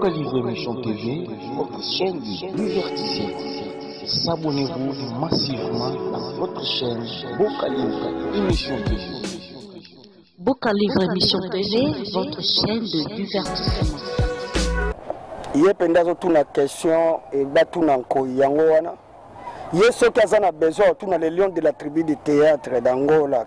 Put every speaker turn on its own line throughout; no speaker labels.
Boca Livre Émission TV, votre chaîne du divertissement. S'abonnez-vous massivement à votre chaîne Boca Livre Émission TV.
Boca Livre Émission TV, votre chaîne de divertissement.
Il y a une question et yangoana. Il y a ceux qui ont besoin de les lions de la tribu de théâtre d'Angola.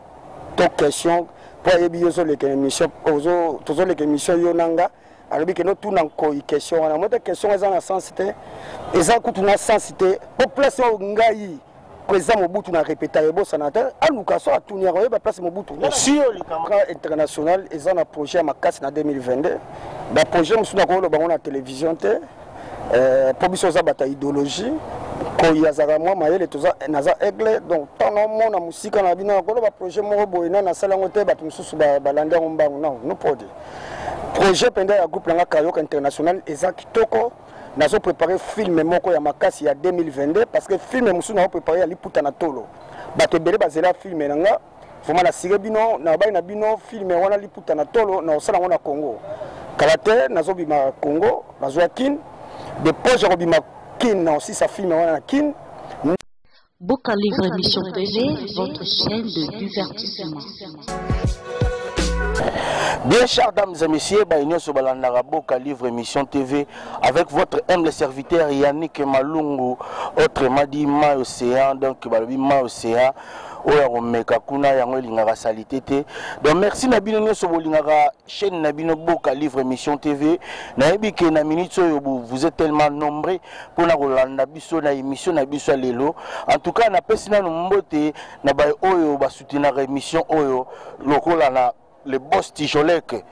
Toute question pour les émissions, les émissions yonanga. Alors que nous tournons une question. On a une question qui est en sensité. Et ça coûte une sensité. Pour placer au Ngaï, président Mobutu n'a répété à sénateur. À nous casser à tourner à place Mobutu. Si le international est un projet à Makas en 2022. Le projet nous sommes la télévision. Pour nous sommes bataille idéologie. Quand il y a moi maël tout ça naza aigle donc tant non na musique na bina ko ba projet mo boyina na sala ngote ba mususu ba balanda ngombangu non no podi projet pendant ya groupe nga Kayoka international ezaki toko nazo préparer film moko ya makasi ya 2022 parce que film mususu na préparer ya liputa na tolo bato bele bazela film nga foma na sire bino na ba na bino film wana liputa na tolo na sala ngona Congo kalate nazo bima Congo nazo kin de projet robima kin aussi sa film wana kin.
Boca Livre Émission TV, votre chaîne de divertissement.
Bien chers dames et messieurs, Boca Livre Émission TV avec votre humble serviteur Yannick Malungu, autrement dit Ma Océan, donc Ma Océan. Donc merci Nabino sur la chaîne Nabino Boca Livre Émission TV. Vous êtes tellement nombreux pour la Rolanda Bisso na émission Nabiso Lelo. En tout cas, na pesina no mbote na bay oyo ba soutenir émission oyo lokola na le boss Tijolek,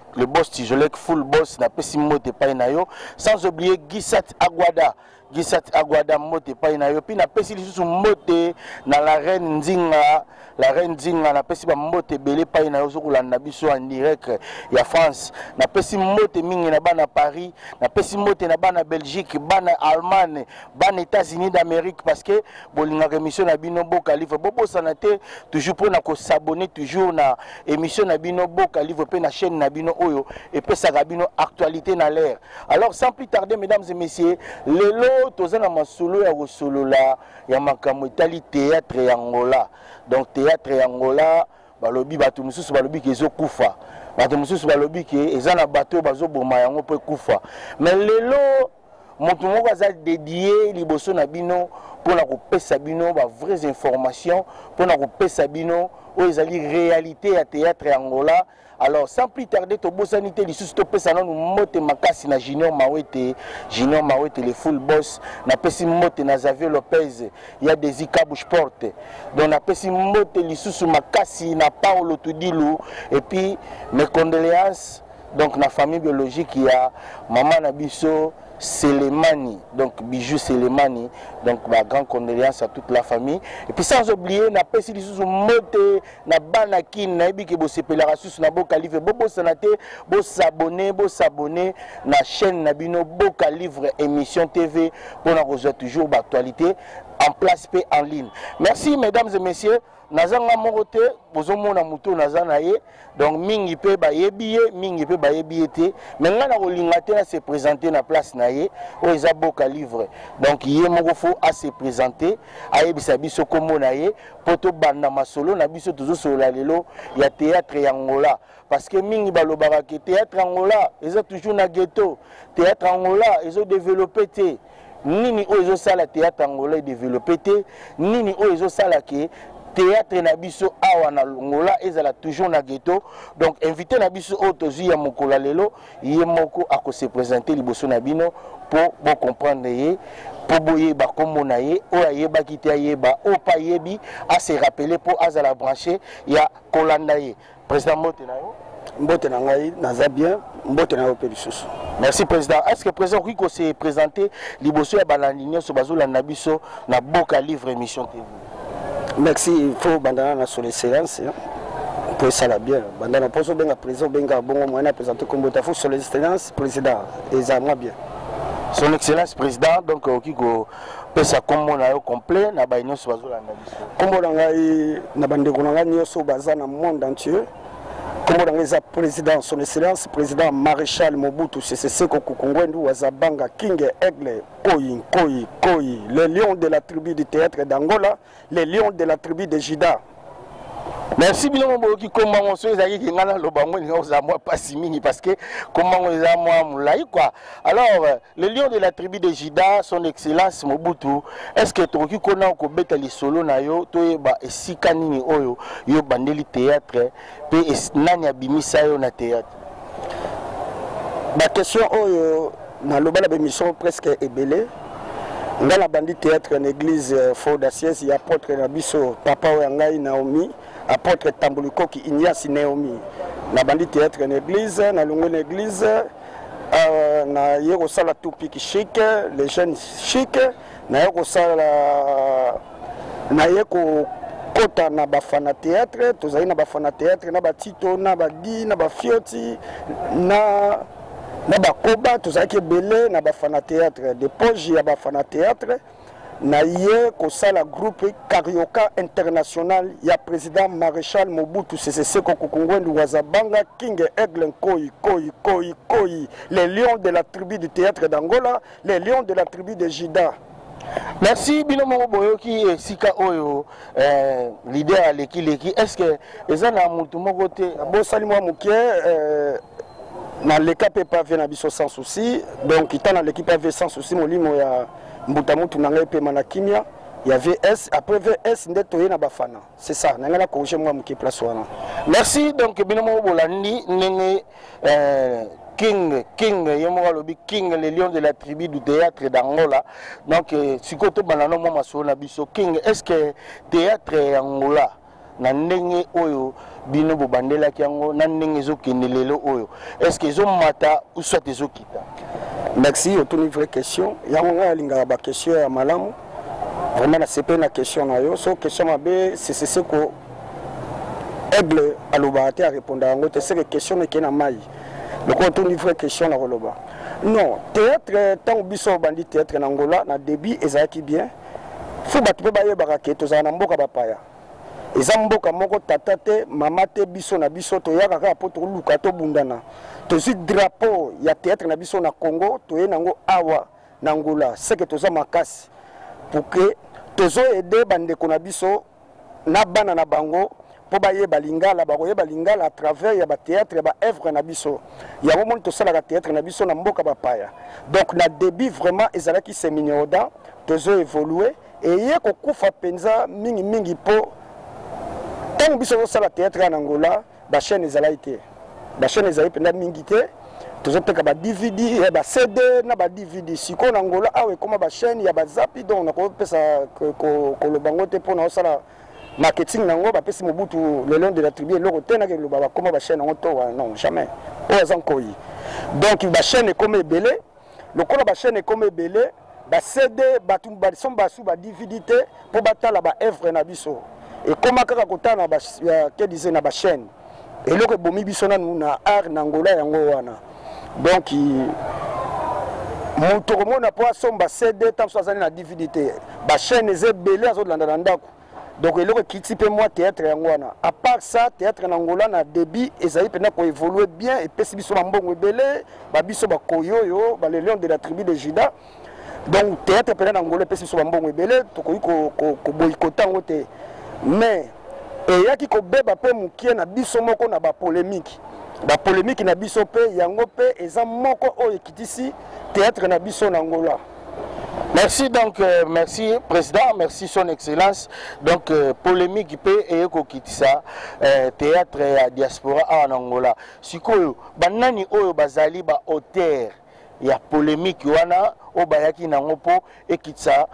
full boss na pesi mbote pa na yo, sans oublier Gisat Aguada mote pa na yo, puis na pesi lisusu mbote na la reine Nzinga na pesi ba mbote belé pa na yo zokulanda biso en direct ya France, na pesi mbote mingi na bana Paris, na pesi mbote na bana Belgique, bana Allemagne, bana États-Unis d'Amérique parce que bolinga émission na bino Boca Livre bobo sanate toujours pour na ko s'abonner toujours na émission na bino Boca Livre pe na chaîne na bino oyo et pe sa bino actualité na l'air. Alors sans plus tarder mesdames et messieurs, lelo tozana masolo ya solo la ya makambo etali théâtre ya Angola. Donc théâtre ya Angola balobi bato mususu balobi kezo kufa. Bato mususu balobi ke ezana bato bazo boma yango pe kufa. Mais lelo moto moko aza dédié liboso na bino pour na kopesa bino ba vraies informations, pour na kopesa bino o ezali réalité ya théâtre ya Angola. Alors sans plus tarder to bosanité lisusu to pesa na mote makasi na Junior Mawete le full boss na pesi mote na Xavier Lopez ya des Ikabush Porte donc na pesi mote lisusu makasi na Paulo Tudilu et puis mes condoléances donc na famille biologique ya maman na biso Selemani, donc Bijou Selemani, donc ma grande condoléance à toute la famille. Et puis sans oublier, na pesi lisusu mote na banakin na ebiki bo sepelera susu na Boca Livre bobo sanate bo s'abonner na chaîne na bino Boca Livre Émission TV pour na rejoindre toujours l'actualité en place et en ligne. Merci mesdames et messieurs. Nazanga morote bozomona muto nazana ye donc mingi pe ba yebiye te mais nga na kolinga te na se présenter na place na ye o eza Boca Livre donc ye moko fo a se présenter ayebisa biso kombo na ye poto banda masolo na biso tozo solo lelo ya théâtre ya Angola parce que mingi balobaka ke théâtre Angola eza toujours na ghetto théâtre Angola ezo développer te nini o ezo sala théâtre Angola développer te nini o ezo sala ke théâtre na biso awa na Angola ezala toujours na ghetto donc invité na biso otozi ya mokola lelo ye moko ako se présenter liboso na bino pour bon comprendre ye pour boye ba kombo na ye o ayeba kiti ayeba o pa yebi a se rappeler pour azala brancher ya kolanda ye président Mbote na yo
Mbote na ngai naza bien Mbote na yo pe lisusu.
Merci président. Est-ce que président qui se présenter liboso ya balandi nyonso bazolanda biso na Boca Livre Émission TV?
Merci, il faut bandana sur les séances pour ça la bien. Bandana pour ça benga président benga bon moyen présenter comme il faut sur les séances président et ça moi bien.
Son excellence président donc qui go pesa comme na yo complet na ba nyonso bazolanda biso.
Comme na ngai na bande ko na ngai nyonso bazana monde entier. Kombo président, son excellence, président maréchal Mobutu Sese Seko Kukungwendu Wazabanga King Aigle Koyi, les lions de la tribu du théâtre d'Angola, les lions de la tribu de Jida.
Merci bien qui comment on se dit que ngana lobango ni moi pas si mini parce que comment on les a moi moulai quoi. Alors le lion de la tribu de Jida, son excellence Mobutu, est-ce que tu connais ko beta li solo na yo to ba esika nini oyo yo bandeli théâtre pe nani abimisa yo na théâtre?
Ma question oyo na lobala ba mission presque ebelé. Dans la bandit théâtre en église Faudaciès, il y a apôtre Nabiso, papa Oyangai Naomi, apôtre Tambuliko qui Ignace Naomi. La bandit théâtre en église, na longue église, na Yerosala Tupiki chic, les jeunes chic, na Yerosala na Yeko Kota na bafana théâtre, tozali na bafana théâtre, na batito, na badi, na bafioti, na bakoba tozaki belé na bafana théâtre depuis ya bafana théâtre na ye kosala groupe Carioca international ya président maréchal Mobutu Sese Seko Kukungwendu Wazabanga King Aigle Koyi, les lions de la tribu du théâtre d'Angola, les lions de la tribu de Jida.
Merci Binomo Boyoki et Sika Oyo, leader à l'équipe. Est-ce que les gens ont tout mon côté?
Bon salut moi Mouké. Dans l'équipe PAV na biso sans souci, donc il dans l'équipe PAV sans souci, mon limo ya mbutamutu na ngai pe manakimia, il y avait VS, après VS ndetoye na bafana. C'est ça, na ngala ko moi mki place wana.
Merci donc binomo bolandi nenge King Yemoga lobi King les lions de la tribu du théâtre d'Angola. Donc sikoto banano mo maso na biso King, est-ce que théâtre Angola na ndenge oyo bino bobandela kiango na ndenge ezokende lelo oyo est-ce que ezomata ou soit ezokita?
Merci, autour une vraie question yango nga linga ba question ya malamu vraiment na sepe na question na yo so question mabe c'est ko Aigle aloba te répondre yango te c'est que question ne kena mai donc autour une vraie question na roloba non théâtre tant biso bandi théâtre na Angola na début ezaki bien faut batu ba yebaka ke tozana mboka bapaya eza mboka moko tata te mama te biso na biso toyaka kaka po toluka tobundana tozwi drapeau ya théâtre na biso na Congo toye nango awa na Angola seke toza makasi pour que tozo aider bandeko na biso na bana na bango po bayeba lingala bakoyeba lingala à travers ya ba théâtre ya ba œuvre na biso ya mo moni tosalaka théâtre na biso na mboka bapaya donc na début vraiment ezalaki seminyoda tozo évoluer et ye kokufa penza mingi po tant biso osala théâtre en Angola ba chaîne ezala été ba chaîne ezala penda mingi te tozoteka ba DVD ba CD na ba DVD siko na Angola awe koma ba chaîne ya ba zapi donc na ko pesa ko lobango te pona osala marketing nango ba pesi Mobutu le long de la tribu loko te na ke lo ba koma ba chaîne nango to non jamais o azankoyi donc ba chaîne comme ebele lokola ba chaîne comme ebele ba CD ba tumba somba su ba DVD te po batala ba œuvre na biso et comment kaka kotana ba ke disait na ba chaîne et loko bomi biso na art na Angola yango wana donc moto komona po asomba CD tant soit na DVD te ba chaîne eze belé azo landa ndako donc eloko kiti pe moi théâtre yango wana à part ça théâtre na Angola na débit ezali pena ko évoluer bien et pesi biso ba mbongo belé ba biso ba koyoyo ba les lions de la tribu de Jida donc théâtre pena na Angola pesi biso ba mbongo belé to ko boycotter ngote mais et yaki ko beba pe mukie na biso moko na ba polémique na biso pe yango pe eza moko oyo kitisi théâtre na biso na Angola.
Merci donc merci président, merci son excellence. Donc polémique pe et ko kitisa théâtre ya diaspora en Angola. Sikoyo banani oyo bazali ba auteur ya polémique wana o bayaki nango po ekitsa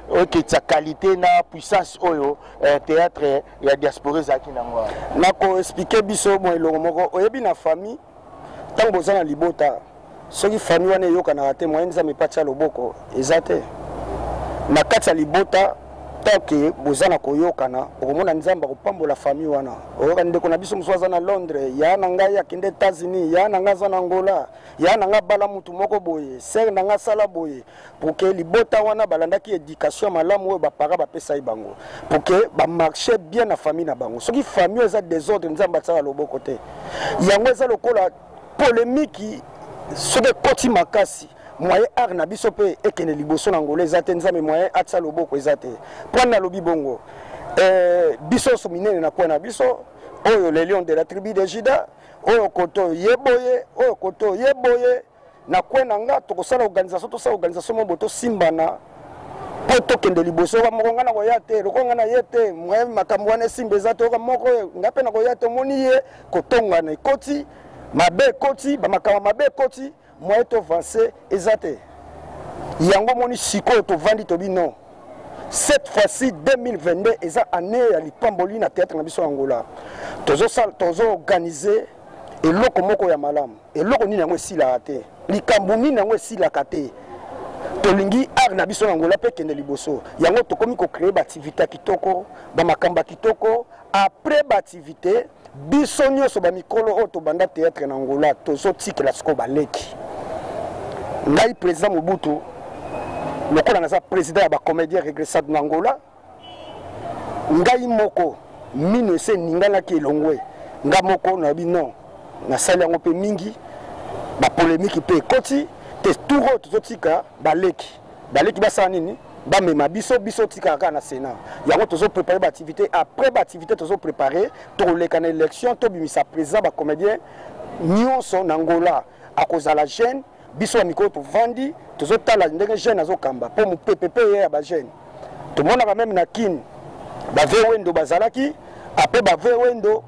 ok, sa qualité na puissance oyo théâtre ya diaspora zaki nango.
Na ko expliquer biso mo elongo moko oyebi na famille tant bozana libota soki famille wana yoka na raté moyen za mepatia loboko ezate na kati ya libota tant que bozana koyokana okomona nzamba kopambola famille wana oyoka ndeko na biso mosusu aza na Londres ya na ngai akende États-Unis ya na ngai aza na Angola ya na ngai bala mutu moko boye ser na ngai sala boye pour que libota wana balandaki éducation malamu oyo bapara bapesa bango pour que bamarche bien na famille na bango soki famille eza désordre nzamba atsala loboko te yango eza lokola polémique soki ekoti makasi moyen art na biso pe ekene liboso na ngolo ezate nzambe moyen atsa loboko ezate prendre lobi bongo biso so minene na kwa na biso oyo le lion de la tribu de Juda oyo koto yeboye oyo koto yeboye na kwa na nga tokosala organisation to sa organisation mo boto simbana po to kende liboso ba mokonga na koyate lokonga na yete moyen makambo wana simbe ezate oka moko ngape na koyate moni ye kotonga na ekoti mabe koti ba makambo mabe koti moi to avancé ezate yango moni siko to vandi to bino cette fois-ci 2022 eza année ya lipamboli na théâtre na biso Angola tozo organiser eloko moko ya malamu eloko nini yango esila te likambo nini yango esila te tolingi art na biso Angola pe kende liboso yango tokomi ko créer ba activité kitoko ba makamba kitoko après ba activité biso nyonso ba mikolo o to banda théâtre na Angola tozo tikela siko baleki ngai président Mobutu lokola naza président ya ba comédien régressant na Angola ngai moko mino ese ningana ki elongwe nga moko na bino na sali yango pe mingi ba polémique pe ekoti te touro tozotika baleki basala nini bamema biso tika kaka na Sénat yango tozo préparer ba activité après ba activité tozo préparer toleka na élection to bimisa président ba comédien nyonso na Angola akoza la jeune biso ya mikolo tovandi tozotala ndenge jeune azokamba po mopepe ye ya ba jeune tomonaka même na kini bave wendo bazalaki après bave wendo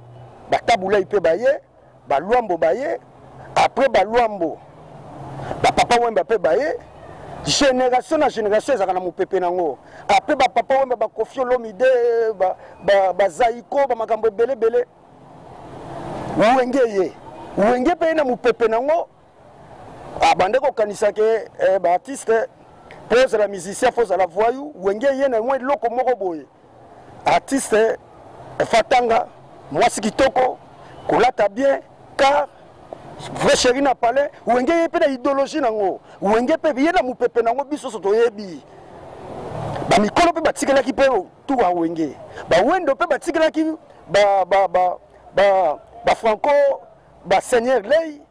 batabula ipe baye baluambo baye après baluambo bapapa wemba pe baye génération na génération ezaka na mopepe nango après bapapa wemba bakofi olomide bazaiko bamakambo ebele wenge pe na mopepe nango abande kokanisa ke baartiste pose la musicien pose la voyou wenge ye na mwa loko moko boye artiste fatanga mwasi kitoko kolata bien car vrai chéri na palais wenge ye pe na idéologie nango wenge pe ye na mopepe nango biso so toyebi ba mikolo pe batikelaki pe tout wa wenge ba wendo pe batikelaki ba franco ba seigneur lei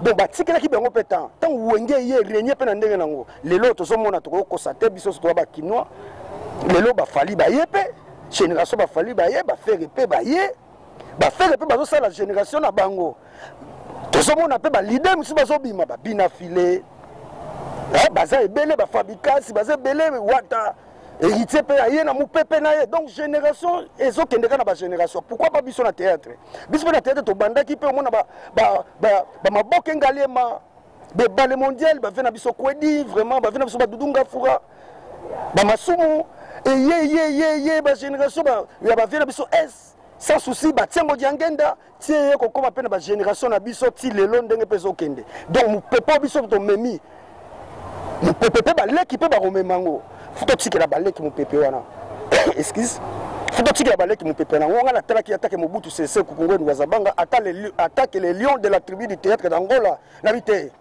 donc batikelaki bango pe tant wenge ye régner pe na ndenge nango lelo tozomona tokokosa te biso so to ba kinois lelo ba fali ba ye pe génération ba fali ba ye ba faire pe ba ye ba faire pe bazo sala génération na bango tozomona pe ba leader musu bazo bima ba bina filé baza ebele ba fabricants baza ebele wata héritier pe aye na mopepe na ye donc génération ezokendeka na ba génération pourquoi pas biso na théâtre biso na théâtre to bandaki pe omona ba maboke ngaliema be bale mondial ba vena biso kwedi vraiment ba vena biso ba dudunga fura ba masumu ye ba génération ya ba vena biso s sans souci ba tiengo diangenda tie ye kokoma pe na ba génération na biso ti lelo ndenge pe zokende donc mopepe biso to memi mopepe pe ba leki pe ba romemango futo tikela baleki mopepe wana excuse futo tikela baleki mopepe na wonga la talaki attaque Mobutu Sese Kukungo Nwazabanga attaque les lions de la tribu du théâtre d'Angola na bité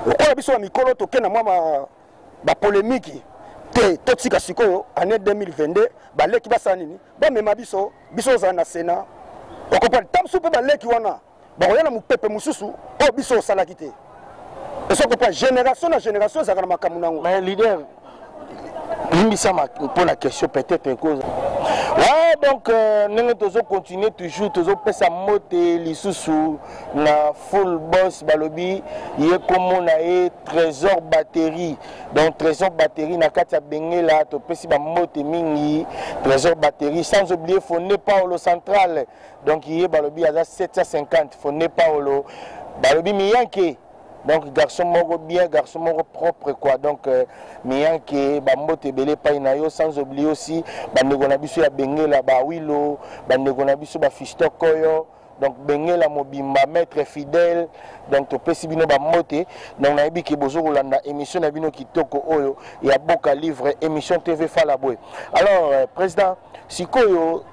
okola biso na mikolo to kena mama ba polémique te totika sikoyo année 2022 baleki basala nini ba mema biso za na Sénat okopa tamsu pe baleki wana ba oyana mopepe mususu o biso salaki te eso ko génération na génération za kana makamunango
mais leader pour la question peut-être cause. Ouais, donc nous continuer toujours, toujours pesa mote lisusu na full boss balobi yé comme on a trésor batterie. Donc trésor batterie na katia bengela to pesi ba mote mingi trésor batterie sans oublier Fondé Paolo central. Donc yé balobi à 750 Fondé Paolo balobi miyanke. Donc garçon moro bien, garçon moro propre quoi. Donc miyanke bambote belé painayo sans oublier aussi bandego na biso ya bengela ba wilo, bandego na biso ba fisto koyo, donc Bengela Mobimba maître fidèle donc topesi bino ba moté donc na yebi ke bozo kolanda émission na bino kitoko oyo ya Boka Livre émission TV Fala Boy. Alors président sikoyo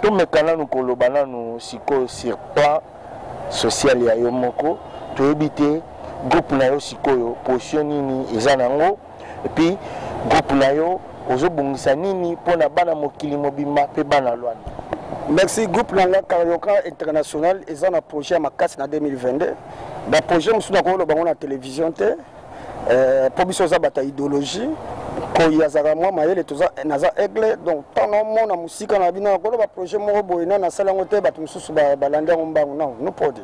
to mekana nous kolobana nous sikoyo sur plan social ya yo moko to ebité groupe na yo sikoyo position nini eza nango et puis groupe na yo ozobongisa nini pona bana mokili mobimba pe bana lwana.
Merci groupe Langa Carioca International et un projet à Makassi en 2022. Le projet nous avons la télévision pour biso za bata idéologie ko yazara moi mayele toza naza aigle donc tant non na musique na bina ko ba projet mo boyena na sala ngote batu mususu ba balanda ngombangu non nous podi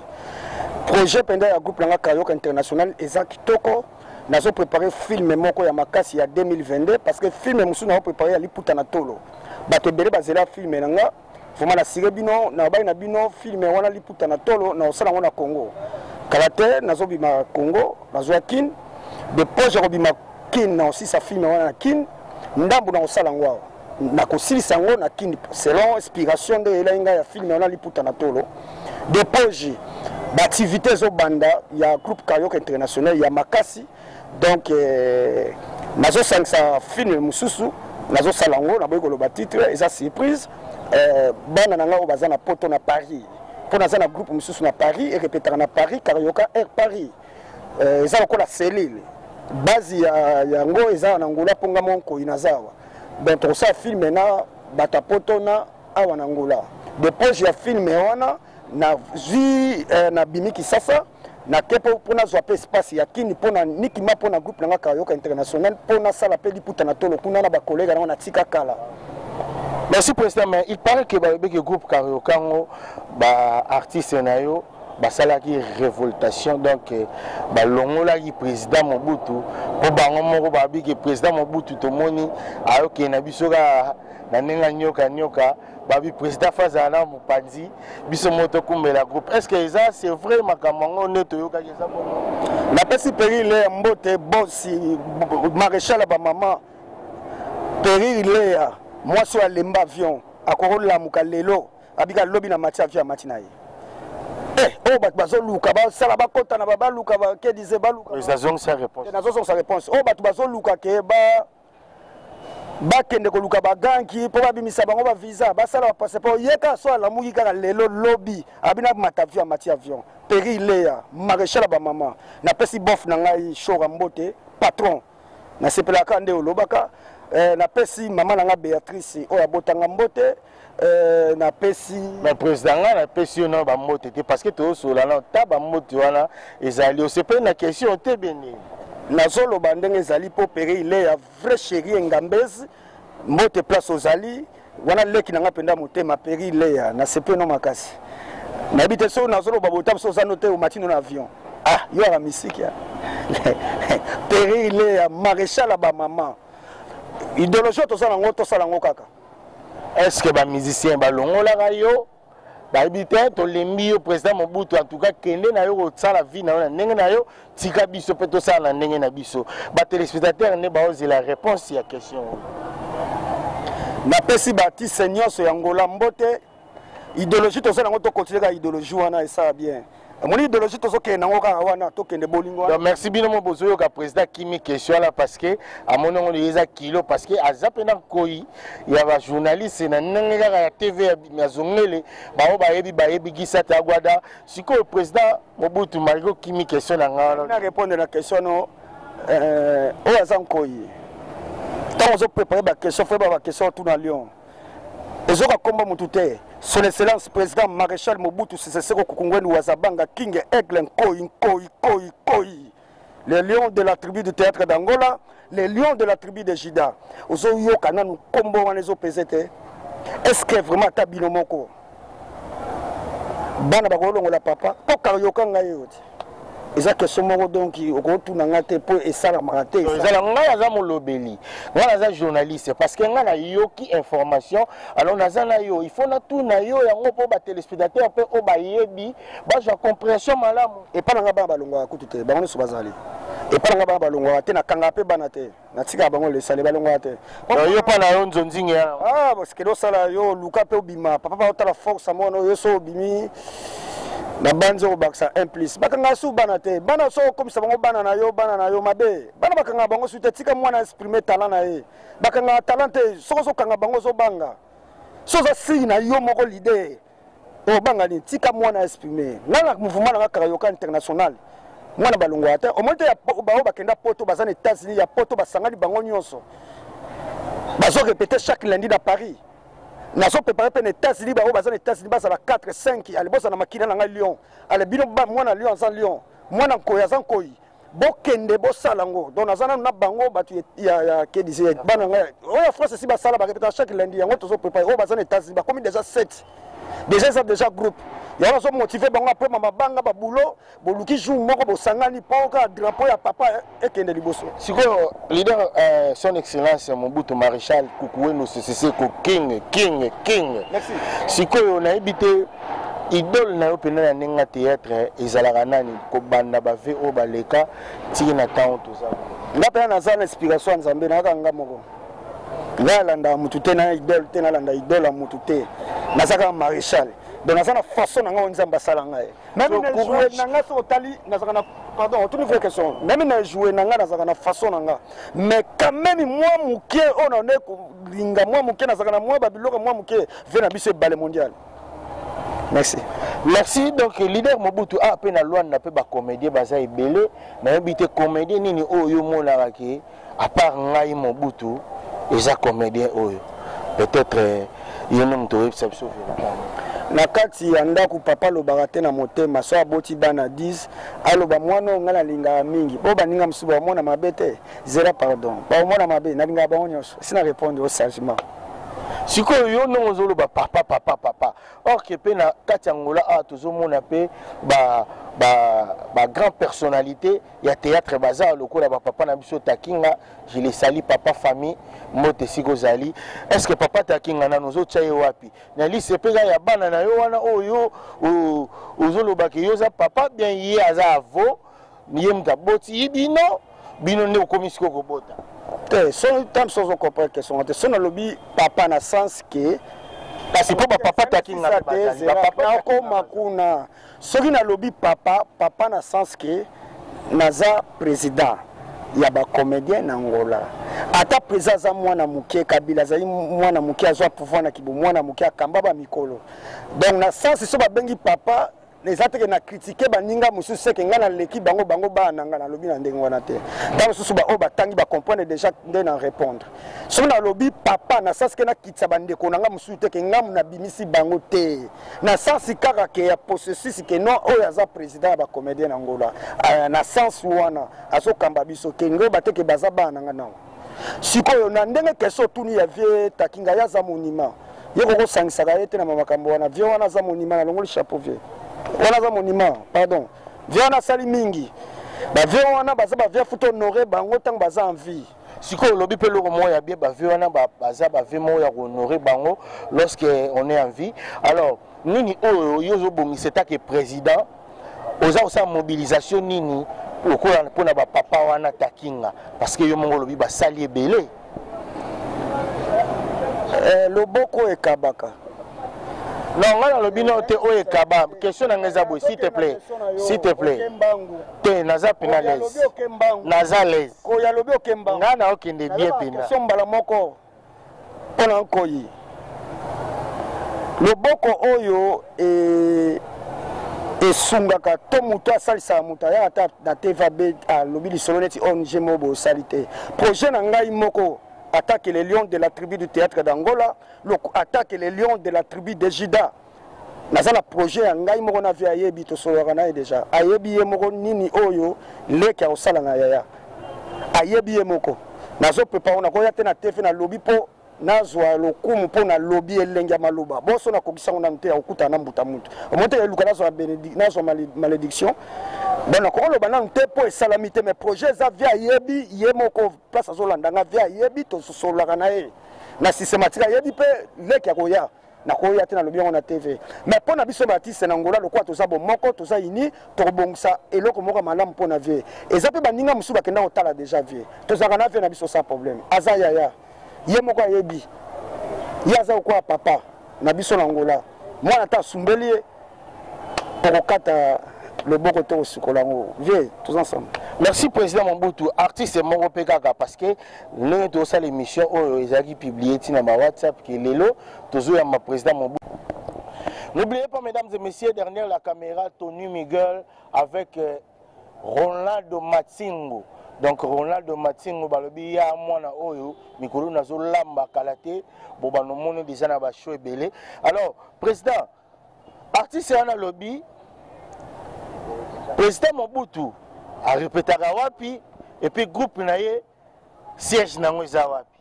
projet pendant ya groupe Langa Carioca International eza kitoko nazo préparer film moko ya Makassi ya 2022 parce que film mususu na préparer ya liputa na tolo bato bele bazela film nanga vraiment la sire bino na ba na bino film wana liputa na tolo na osala ngona Congo Kalate nazo bima Congo nazo kin de projet robima kin na aussi sa film wana kin ndambu na osala ngwa na kosilisa ngo na kin selon inspiration de elenga ya film wana liputa na tolo de projet d'activité zo banda ya groupe Carioca International ya Makassi donc nazo sangsa film mususu nazo salango na boy ko lo titre eza surprise bana nanga obaza na poto na Paris pour naza na groupe mususu na Paris et répéter na Paris Carioca Air Paris eza ko la cellule base ya ngo eza na ngula ponga monko inazawa donc to sa film na bata poto na awa na ngula depuis ya film wana na zi na bimiki sasa na kepo pona zo pe espace ya kini pona nikima pona groupe Langa Carioca International pona sala pe liputa na tolo kuna na ba collègue na tika kala.
Merci président, mais il paraît que le groupe Carioca ba artiste nayo ba salaki révoltation donc ba longola ki président Mobutu po bango moko ba bi que président Mobutu to moni ayo ke na bisoka na nenga nyoka ba bi président Fazana Mupanzi biso moto kumbela groupe. Est-ce que ça c'est vrai makamango neto yoka ke ça bon
na pesi périle mbote bossi maréchal ba maman périle moi sur lemba avion akorola mukalelo abika lobi na mati avion matina ye oh bat bazo luka ba sala ba kota na ba luka ba ke disait ba luka
les azons sa réponse
sa réponse oh bat bazo luka ke ba kende ko luka ba ganki po ba bimisa bango ba visa ba sala ba passeport yeka so la muki kaka lelo lobby abina mata avion mati avion périle ya maréchal ba maman na pesi bof na ngai show mbote patron na sepela ka nde olobaka na pesi maman nanga Béatrice oya botanga mbote na pesi
mais président na pesi na ba mbote te parce que to sola na ta ba mbote wana ezali o sepe na question te beni
na zolo bandenge ezali po pere ile ya vrai chéri ngambezi mbote place ozali wana leki nanga penda motema pere ile ya na sepe no makasi na bite so na zolo babota so za note au matin na avion ah yo la musique ya pere ile ya maréchal ba maman idéologie to sala ngo kaka.
Est-ce que les musiciens balongolaka yo babité to lembi yo président Mobutu en tout cas kende na yo ko sala vie na ndenge na yo tika biso pe to sala ndenge na biso ba téléspectateurs ne ba oser la réponse à question
na pesi bati seigneur so yangola mbote idéologie to sala ngo to continuer ka idéologie wana et ça bien. Mon idéologie to soke nango kaka wana to kende bolingo.
Donc merci bien mon bozo ka président Kimi question là parce que à mon nom les kilo parce que azapena koi il y a ba journaliste na nanga ya TV ya zongele ba yebi gisa ta gwada siko le président Mobutu Marigo Kimi question na ngala.
Na répondre la question no o azan koi. Tant on préparer ba question fait ba question tout dans Lyon. Ezoka komba mutute son excellence président maréchal Mobutu Sese Seko Kukungweni Wazabanga King Aigle Koi les lions de la tribu du théâtre d'Angola, les lions de la tribu de Jida ozo yo kana nu kombo wana ezo pesete est-ce que vraiment ta binomoko bana bakolongo la papa to Carioca ngai yoti eza question moko donc okotu na ngate po esala marate
ezala ngai aza molobeli ngai aza journaliste parce que ngai na yoki information alors naza na yo il faut na tout na yo yango po ba téléspectateur pe o ba yebi ba ja compréhension malamu
et pas nga ba balongwa kutu te bango so bazali et pas nga ba balongwa te na kanga pe bana te na tika bango le sale balongwa te
yo pa na yo nzonzingi
ah parce que do sala yo luka pe obima papa ba otala force mono yo so obimi na banzo baksa 1 plus bakanga su bana te bana so comme ça bango bana na yo mabe bana bakanga bango su te tika mwana exprimer talent na ye bakanga talent te so kanga bango zo banga so za si na yo moko leader o banga ni tika mwana exprimer ngala mouvement na Karayoka international mwana balongo ata o monte ya bao bakenda poto bazana États-Unis ya poto basangani bango nyonso bazo répéter chaque lundi dans Paris nazo préparer pe États-Unis bao bazana États-Unis bazala 4 5 ali bosa na makina na Lyon ale bino ba mwana Lyon za Lyon mwana koya za nkoi bokende bosala ngo donc nazana na bango batu ya ke disait bana nga o France si basala ba répéter chaque lundi yango tozo préparer o bazana États-Unis ba comme déjà 7 déjà groupe ya bazo motiver bango après mama banga ba boulot boluki jour moko bosangani poka drapeau ya papa ekende liboso
siko leader son excellence Mobutu Maréchal Kukuweno CCC ko king
merci
siko na ebité idole na yo pena na nenga théâtre ezalaka nani ko banda ba VO baleka tiki na temps toza
ngapa na za inspiration nzambe na kanga moko ngalanda mutu te na idole te na landa idole mutu te nazaka Maréchal donc nazana façon na nga nzamba sala ngai même na jouer na nga so tali nazaka na pardon toute une vraie question même na jouer na nga nazaka na façon na nga mais quand même moi muke on est ko linga moi muke nazaka na moi babiloko moi muke ve na biso balé mondial.
Merci donc leader Mobutu a pe na loi na pe ba comédien baza ebele na yebite comédien nini oyo monaka ke à part ngai Mobutu eza comédien oyo peut-être yeno mto website
na kati ya ndako papa lobaka te na motema so aboti bana 10 aloba mwana ngala linga mingi po baninga msuba mwana mabe te zera pardon ba mwana mabe na linga ba nyonso sina répondre au sagement
siko yo no zolo ba papa or que pe na kati ngola a tozomona pe ba grand personnalité ya théâtre bazar lokola ba papa na biso takinga je les salue papa famille mote siko zali est-ce que papa takinga na nozo tchaye wapi na lise pe ya bana na yo wana oyo ozolo ba ke yo za papa bien ye aza avo niye mtaboti ibino bino ne komisiko ko bota
te son tam sozo comprendre que son son lobby papa na sens que
parce que papa takinga
papa ko makuna soki na lobby papa na sens que naza président ya ba comédien na Angola ata président za mwana muke Kabila za mwana muke azwa pouvoir na kibo mwana muke akamba ba mikolo donc na sens so ba bengi papa les autres na critiquer baninga musu seke ngana leki bango bana ngana lobby na ndengo wana te donc susu ba o batangi ba comprendre déjà ndena répondre so na lobby papa na sens que na kitsa bandeko nanga musu te ke ngamu na bimisi bango te na sens kaka ke ya processus ke non o ya za président ba comédien Angola na sens wana aso kamba biso ke ngo bateke baza bana ngana sikoyo na ndenge keso tuni ya vie takinga ya za monima yeko ko sangisaka yete na makambo wana vie wana za monima na longoli chapeau vie wana za monima pardon vie wana sali mingi ba vie wana baza ba vie futo honorer bango tang baza en vie
sikoyo lobi pe loko moya bien ba vie wana baza ba vie moya honorer bango lorsque on est en vie alors nini oyo yozo bongisa ta ke président oza osa mobilisation nini lokola pona ba papa wana takinga parce que yo mongo lobi ba sali ebele
loboko ekabaka
non ngala lobi no te o ekaba question na ngeza boy s'il te plaît te naza penalaise naza l'aise
ko ya lobi okemba
ngana okende bien pena
question mbala moko pona nkoyi loboko oyo esungaka to mutu asalisa mutu aya ata na TVB alobi lisolo neti ONG mobo salite projet na ngai moko attaque les lions de la tribu du théâtre d'Angola attaque les lions de la tribu de Jida nazala projet ya ngai moko na via yebi to solaka na déjà ayebi ye moko nini oyo leki ya osala na yaya ayebi ye moko nazo prepare na koya te na TV na lobby po nazwa lokumu po na lobby elenge ya maloba boso na kokisa ngona mte ya okuta na mbuta mutu omote eluka nazwa nazwa malédiction bon na kokoloba na mte po esalamite mais projet za via yebi ye moko place azolanda nga via yebi to solaka na ye na systématique yebi pe leki ya koya na koya te na lobby ngona TV mais po na biso batiste na Angola lokwa toza bo moko toza ini to bongisa eloko moko malamu po na vie eza pe baninga musu bakenda otala déjà vie tozaka na vie na biso sans problème aza yaya ye moko ayebi ye aza kwa papa na biso na Angola mwana ta sumbeli Porokata le bon côté au Sukolango. Viens, tous ensemble.
Merci président Mobutu. Artiste mon PKK parce que nous avons ça l'émission où ils ont publié sur ma WhatsApp qui est Lelo. Toujours ma président Mobutu. N'oubliez pas mesdames et messieurs, derrière la caméra Tony Miguel avec Ronaldo Matsingo. Donc Ronaldo Matsingo balobi ya mwana oyo mikolo nazo lamba kalate bo ba no mona déjà na ba show ebele. Alors président artiste yana lobby président Mobutu a répété wapi et puis groupe na ye siège nango eza wapi.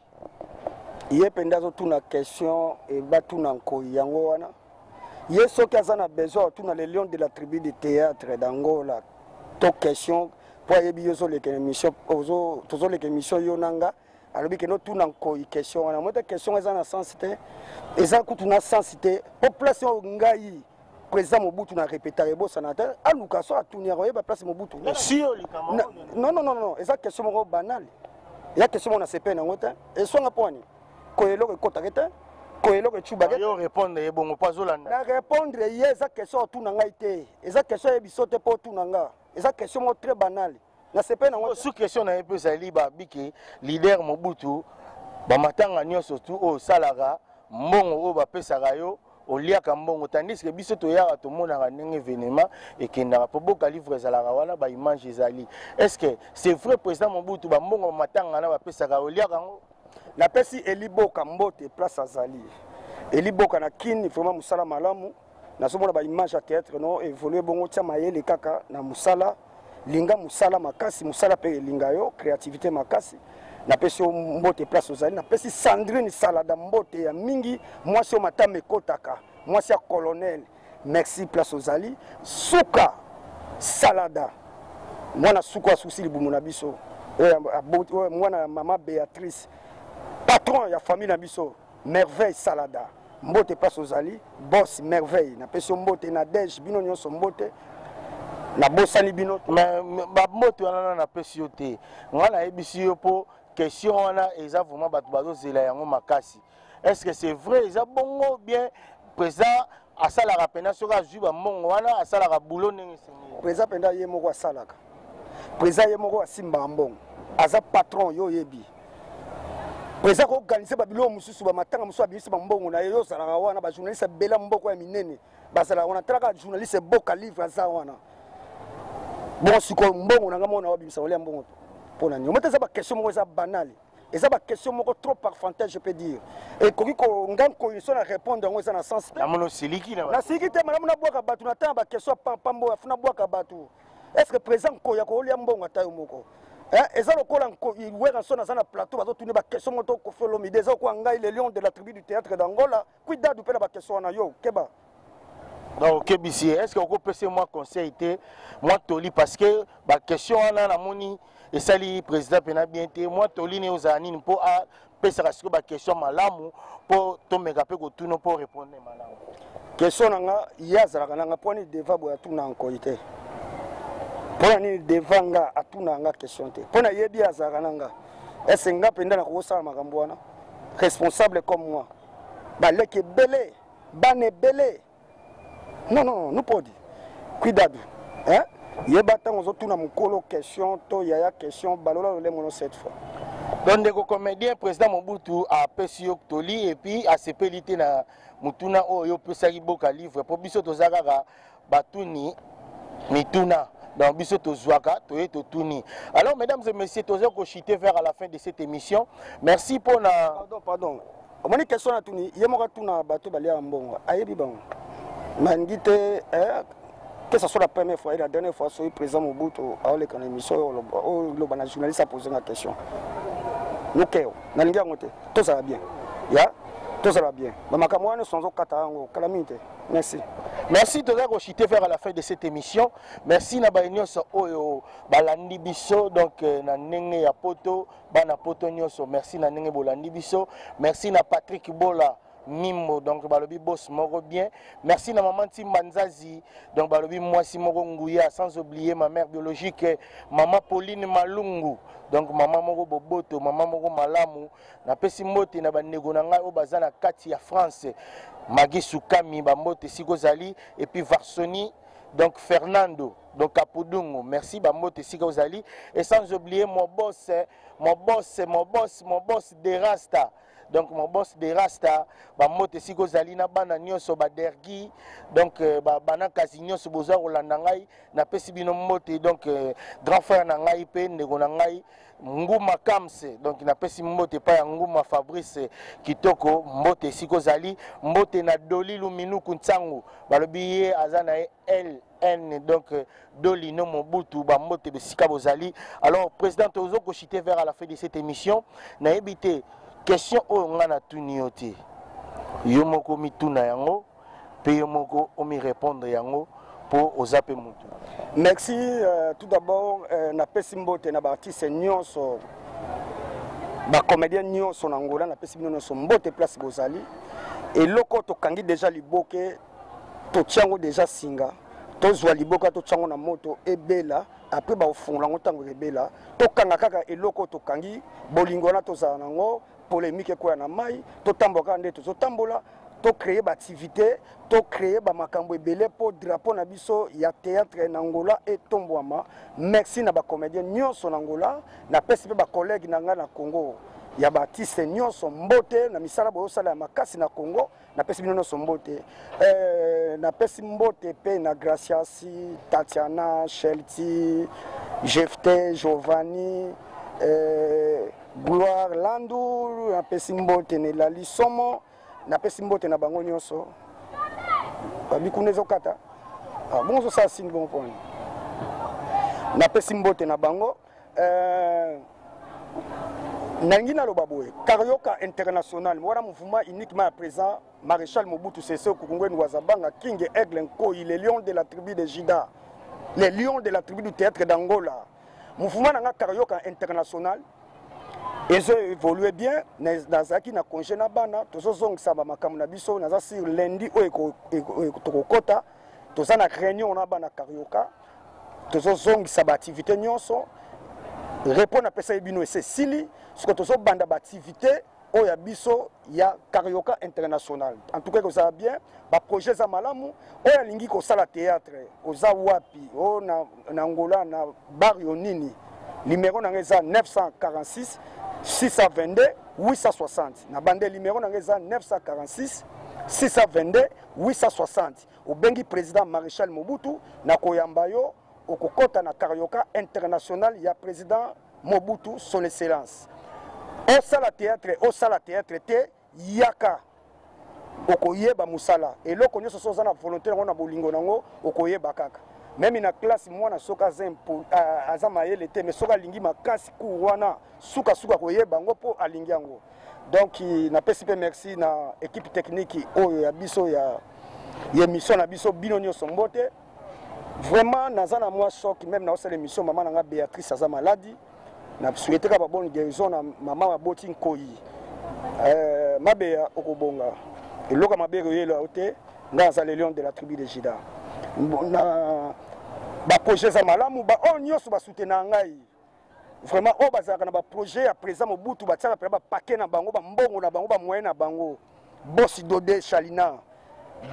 Yé pendazo tuna question et batuna nko yango wana. Yé soki azana besoin tuna les lions de la tribu de théâtre d'Angola. To question pour yebi yozo les émissions ozo tozo les émissions yonanga alobi que no tuna nko question wana moi question ezana sensité eza kutuna sensité population ngai président Mobutu na répété bo sénateur aluka so atunia ba place Mobutu non eza question moko banal ya question on a CP na ngota et songa poni ko eloko kota kete ko eloko chuba
yo répondre ye bongo pas zolanda
na répondre ye eza question tuna ngai te eza question e bisote po tuna nga eza question mo très banal na CP na ngota
sous question na peu ça liba biki leader Mobutu ba matanga nyonso surtout au salara mbongo o ba pesaka yo olia kambongo tandis que biso to yaka to mona ka ndenge événement et que na po boka livre za la wana ba image ezali est-ce que c'est vrai président Mobutu ba mbongo matanga na ba pesaka olia kango
na pesi eliboka mbote place azali eliboka na kini vraiment musala malamu na somona ba image à théâtre non évoluer bongo tia mayele kaka na musala linga musala makasi musala pe linga yo créativité makasi na pesi mbote place ozali na pesi Sandrine Salada mbote ya mingi moi si matame kotaka moi si colonel merci place ozali suka Salada mwana suka susi libumu na biso mwana mama Béatrice patron ya famille na biso merveille Salada mbote place ozali boss merveille na pesi mbote na dej bino nyonso mbote na bosani bino
mais ba mbote wana na pesi yo te ngana ebisi yo po question wana eza vraiment bato bazozela yango makasi est-ce que c'est vrai eza bongo bien président asalaka pena soki azwi bambongo wana asalaka bulo ndenge esengeli
président penda ye moko asalaka président ye moko asimba mbongo aza patron yo yebi président koorganize babilo mosusu bamatanga mosusu abimisi bambongo na ye yo ozalaka wana bajournaliste abela mboko ya minene bazalaka wana talaka journaliste eboka livre aza wana bon sikoyo mbongo nanga mona wabimisa olia mbongo pour la nuit. Mais c'est pas question banale. Et c'est pas question trop parfantée, je peux dire. Et quand on a répondre dans un sens.
La monosiliki là.
La siliki, madame na boka batu na tamba question pambo afuna boka batu. Est-ce que présent ko ya ko lia mbongo tayo moko? Et ça le kola ko il wera sona na plateau bazo tourner ba question moto ko felo mi des ko ngai les lions de la tribu du théâtre d'Angola. Cuida du pela ba question na yo keba.
Donc KBC, est-ce que vous pouvez moi conseil moi toli parce que la question on a moni et ça le président pena bien té moi toli ne ozani pour a pesa que ba question malamu pour to mega pe ko tuno pour répondre malamu.
Question nga yazala nga poni deva boya tuna enkoité. Pona ni deva nga atuna nga question té. Pona yebi azala nga. Est-ce nga penda na ko sala makambo wana? Responsable comme moi. Ba leke belé, bane belé. Non, nous pas dit. Cuidado. Hein? Yebata on tuna mukolo question to yaya question balola le mono cette fois.
Donc des comédiens président Mobutu a pesio toli et puis a sepelité na mutuna oyo pesaki boka livre pour biso tozaka batuni mituna donc biso tozwaka toye totuni. Alors mesdames et messieurs tozo ko chiter vers à la fin de cette émission. Merci pour na
pardon. On m'a dit question na tuni yemoka tuna bato balia mbongo. Ayebi bango. Mangite que ce soit la première fois et la dernière fois sur le président Mobutu a eu une émission le journaliste a posé la question. Nous qu'est-ce n'allons pas tout ça va bien. Ya tout ça va bien. Mais quand moi nous sommes au Qatar calamité. Merci.
Merci de nous chiter vers à la fin de cette émission. Merci na baignoso oyo balandi biso donc na nenge ya poto bana poto nyoso. Merci na nenge bolandi biso. Merci na Patrick Bola Mimbo, donc balobi boss moro bien. Merci na maman Timbanzazi, donc balobi moi si moro nguya, sans oublier ma mère biologique, maman Pauline Malungu, donc maman moro boboto, maman moro malamu, na pesi mote na banego na ngai o bazana kati ya France, Magi Soukami, ba mote sikozali, et puis Varsoni, donc Fernando, donc Kapudungu, merci Bambote Sika Ozali, et sans oublier mon boss de Rasta. Donc mon boss de Rasta, Bambote Sika Ozali na bana nyonso ba dergi, donc bana kasi nyonso boza rolanda ngai na pesi bino mbote, donc grand frère na ngai pe ndeko na ngai Nguma Kamse, donc na pesi mbote pa ya Nguma Fabrice Kitoko, mbote Sika Ozali, mbote na Doli Luminu Kuntsangu, balobi ye azana LN, donc Doli no Mobutu, bambote Besika Bozali. Alors président Tozo Kochité vers à la fin de cette émission, na ebité question o ngana tuniote. Yo moko mituna yango, pe yo moko omi répondre yango pour ozape mutu.
Merci tout d'abord na pesi mbote na artiste nyonso ba comédien nyonso na Angola na pesi bino nyonso mbote place Bozali et loko to kangi déjà liboke to tiango déjà singa to zwa liboka to tiango na moto ebela après ba ofunga ngo tango ebela to kanga kaka eloko to kangi bolingo na to za nango polémique ko na mai to tamboka nde to tambola to créer ba activité to créer ba makambo ebele pour drapeau na biso ya théâtre na Angola et tombwama. Merci na ba comédien nyonso na Angola na pesi ba collègue na nga na Congo ya ba artiste nyonso mbote na misala bo sala ya makasi na Congo na pesi bino nyonso mbote na pesi mbote pe na Graciasi, Tatiana, Shelti, Jefte, Giovanni, Gloire Landu, na pesi mbote ne la lisomo na pesi mbote na bango nyonso babikunezo kata bonzo ça signe bon point na pesi mbote na bango nangina lobaboye Carioca international voilà mouvement uniquement à présent maréchal Mobutu Sese Okungwe Nwazabanga King Aigle Nkoi les lions de la tribu de Jida, les lions de la tribu du théâtre d'Angola, mouvement nanga Carioca international. Ils ont évolué bien. Nazaki na congé na bana. Tozo zong saba makamu na biso. Naza sur lundi o ekokota. Toza na réunion na bana Carioca. Tozo zong saba activité nyonso. Répondre à pesa ebino et Sili. Ce que tozo banda ba activité o ya biso ya Carioca international. En tout cas que ça bien. Ba projet za malamu. O ya lingi ko sala théâtre. Oza wapi. O na Angola na Barrio Nini. Numéro nangeza 946 622 860. Na bande numéro nangeza 946 622 860. Au bengi président maréchal Mobutu na koyamba yo okokota na Carioca international ya président Mobutu son excellence. Au sala théâtre te yaka okoyeba musala et loko nyoso soza na volonté na bolingo nango okoyeba kaka. Même na classe mwana soka zempo azama yele te mais soka lingi makasi ku wana suka koyeba ngo po alingi yango. Donc na pesi pe merci na équipe technique oyo ya biso ya émission na biso bino nyonso mbote. Vraiment nazana moi choc même na osala émission maman nanga Béatrice aza maladi na souhaiter ka ba bonne guérison na maman wa Boti Nkoi. Mabeya okobonga. Eloka mabere yelo ote ngaza les lions de la tribu de Jida. Na ba projet za malamu ba on nyoso ba soutenir ngai vraiment o bazaka na ba projet à présent Mobutu ba tsaka pe ba paquet na bango ba mbongo na bango ba moyen na bango boss Dodé Chalina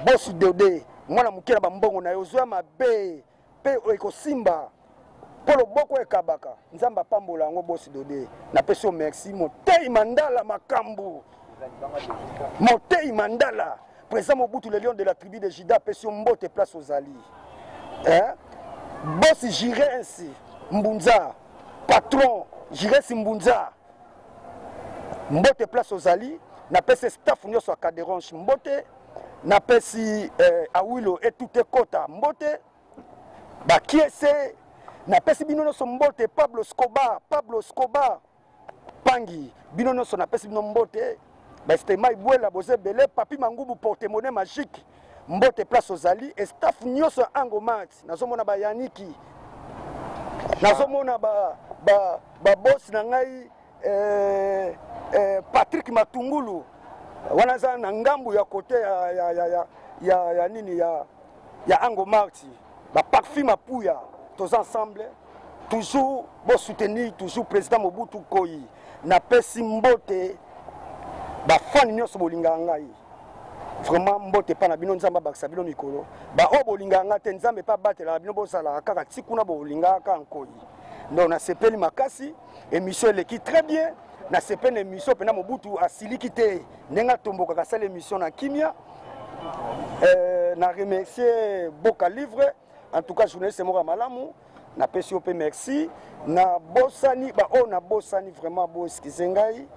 boss Dodé mwana mukela ba mbongo na yozo mabe pe eko simba polo boko ekabaka nzamba pambola ngo boss Dodé na peso merci Motei Mandala makambu Motei Mandala président Mobutu le lion de la tribu de Jida peso mbote place aux Ali boss Jirensi Mbunza patron Jirensi Mbunza mbote place aux Ali na pesi staff nyoso a Caderonche mbote na pesi Awilo et tout ekota mbote ba kiese na pesi bino nyonso mbote Pablo Escobar Pangi bino nyonso na pesi bino mbote ba Stema Ibuela boze belé Papi Mangubu porte-monnaie magique mbote place aux Ali et staff nyonso Angomat nazomona ba Yaniki nazomona ba boss na ngai Patrick Matungulu wana za na ngambu ya kote ya nini ya Angomat ba Parfum Apuya tous ensemble toujours bon soutenir toujours président Mobutu Koi na pesi mbote ba fan nyonso bolinga ngai vraiment mbote pa na bino nzamba bakisa bino mikolo ba o bolinga nga te nzambe pa batela bino bosala kaka tikuna bolinga ka nkoi donc na sepeli makasi émission eleki très bien na sepeli émission pena mobutu asiliki te nenga tomboka kasala émission na kimia na remercier Boka Livre en tout cas journaliste moko malamu na pesi ope merci na bosani ba o na bosani vraiment bo excuse ngai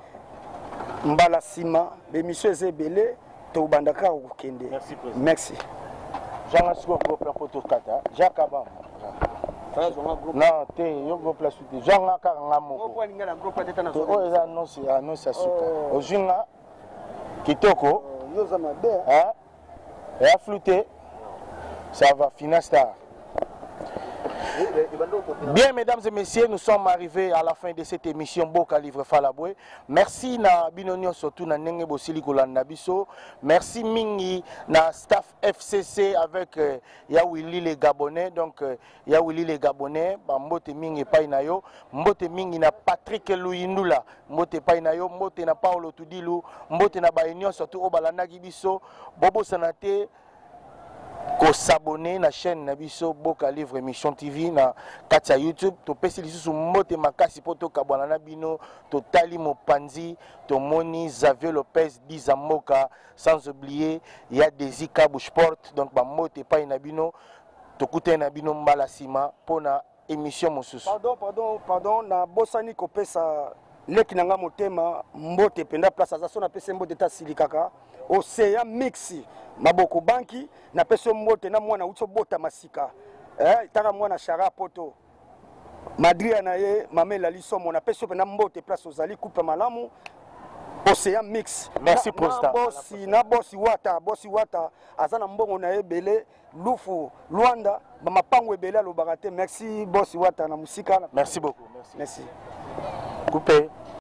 mbala sima l'émission ezebele to bandaka okende merci
Jean Asco groupe la poto kata Jacaba non te yo groupe la suite Jean Akanga moko o eza annonce asuka ojinga kitoko
yo za mabe
hein et à flouter ça va Finastar. Bien, mesdames et messieurs, nous sommes arrivés à la fin de cette émission Boka Livre Falabwe. Merci na binonio surtout na nenge bosili kolanda biso. Merci mingi na staff FCC avec Yawili les Gabonais. Donc Yawili les Gabonais, mbote mingi pai na yo, mbote mingi na Patrick Luindula, mbote pai na yo, mbote na Paulo Tudilu, mbote na bainio surtout obalanda biso, bobo sanate ko s'abonner na chaîne Nabiso Boka Livre Émission TV na katia YouTube to pesi lisusu mbote makasi poto kabwana na bino to tali mopanzi to moni Xavier Lopez Dizamboka sans oublier il y a Desi Kabou Sport donc ba mbote pa na bino to kuté na bino mbala sima pona émission mosusu
pardon na bosani ko pesa leki nanga motema mbote penda place azaso na pesa mbote ta silikaka Océan Mixi maboko banki na peso mbote na mwana utso bota masika taka mwana shara poto Madria na ye mamela lisomo na peso na mbote place ozali coupe malamu Océan Mix
merci président
na bossi wata azana mbongo na ye belé lufu Luanda ba mapango ebele alobaka te merci bossi wata na musika
merci beaucoup
merci
coupé